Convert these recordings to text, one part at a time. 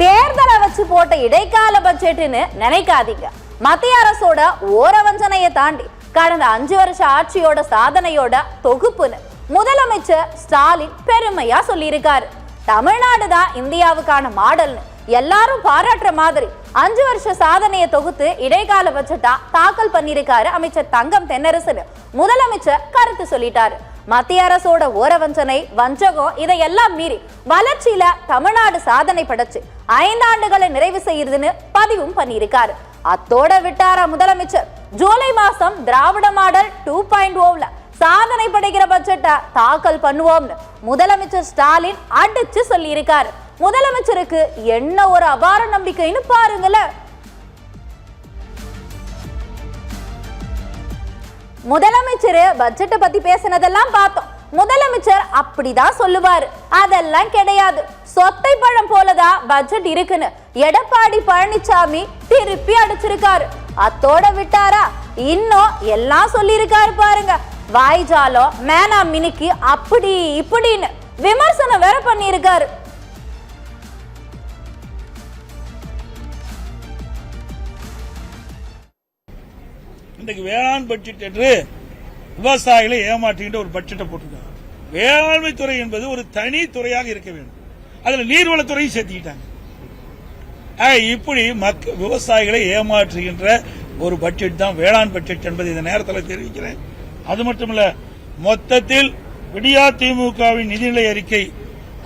தேர்தலை வச்சு போட்ட இடைக்கால பட்ஜெட்னு நினைக்காதீங்க. மத்திய அரசோட ஓரவஞ்சனையை தாண்டி கடந்த 5 வருஷ ஆட்சியோட சாதனையோட தொகுப்புன்னு முதலமைச்சர் ஸ்டாலின் பெருமையா சொல்லியிருக்காரு. தமிழ்நாடு தான் இந்தியாவுக்கான மாடல்னு எல்லாரும் பாராட்டுற மாதிரி 5 வருஷ சாதனையை தொகுத்து இடைக்கால பட்ஜெட்டா தாக்கல் பண்ணிருக்காரு அமைச்சர் தங்கம் தென்னரசு. முதலமைச்சர் கருத்து சொல்லிட்டாரு. மத்திய அரசோட ஓரவஞ்சனை, வஞ்சகம் இதையெல்லாம் மீறி வளர்ச்சியில தமிழ்நாடு சாதனை படைச்சு 5 ஆண்டுகளை நிறைவு செய்யுதுன்னு பதிவும் பண்ணியிருக்காரு. அத்தோட விட்டாரா முதலமைச்சர், ஜூலை மாசம் திராவிட மாடல் 2.0ல சாதனை படைக்கிற பட்ஜெட்டை தாக்கல் பண்ணுவோம்னு முதலமைச்சர் ஸ்டாலின் அடிச்சு சொல்லி இருக்காரு. முதலமைச்சருக்கு என்ன ஒரு அபார நம்பிக்கைன்னு பாருங்களேன். முதலமைச்சர் பட்ஜெட்டை பத்தி பேசினதெல்லாம் பார்த்தோம். முதலமைச்சர் அப்படிதான் சொல்லுவாரு. அதெல்லாம் கிடையாது, சொத்தை பழம் போலதான் பட்ஜெட் இருக்குன்னு எடப்பாடி பழனிசாமி திருப்பி அடிச்சிருக்காரு. அத்தோட விட்டாரா, இன்னும் எல்லாம் சொல்லியிருக்காரு பாருங்க. வாய்ஜாலம், மேனா மினிக்கு, அப்படி இப்படின்னு விமர்சனம் வேற பண்ணியிருக்காரு. இன்றைக்கு வேளாண் பட்ஜெட் என்று விவசாயிகளை ஏமாற்றுகின்ற ஒரு பட்ஜெட்டை போட்டிருக்காங்க. வேளாண்மை துறை என்பது ஒரு தனி துறையாக இருக்க வேண்டும். அதுல நீர்வளத்துறையும் சேர்த்துக்கிட்டாங்க. இப்படி விவசாயிகளை ஏமாற்றுகின்ற ஒரு பட்ஜெட் தான் வேளாண் பட்ஜெட் என்பதை இந்த நேரத்தில் தெரிவிக்கிறேன். அது மட்டுமல்ல, மொத்தத்தில் விடியா திமுகவின் நிதிநிலை அறிக்கை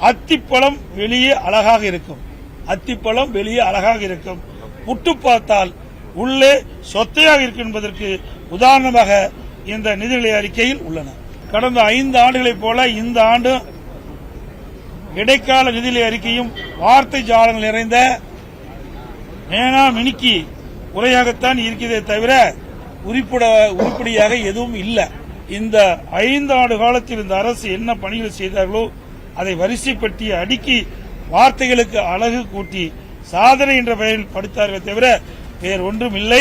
அத்திப்பழம் வெளியே அழகாக இருக்கும், அத்திப்பழம் வெளியே அழகாக இருக்கும், புட்டு பார்த்தால் உள்ளே சொத்தையாக இருக்கும் என்பதற்கு உதாரணமாக இந்த நிதிநிலை அறிக்கையில் உள்ளன. கடந்த 5 ஆண்டுகளைப் போல இந்த ஆண்டு இடைக்கால நிதிநிலை அறிக்கையும் வார்த்தை ஜாலங்கள் நிறைந்த மேனா மினிக்கி உரையாகத்தான் இருக்கிறதே தவிர உருப்படியாக எதுவும் இல்லை. இந்த 5 ஆண்டு காலத்தில் இந்த அரசு என்ன பணிகள் செய்தார்களோ அதை வரிசைப்படுத்தி அடுக்கி வார்த்தைகளுக்கு அழகு கூட்டி சாதனை என்ற பெயரில் படுத்தார்களே தவிர வேறு ஒன்றும் இல்லை.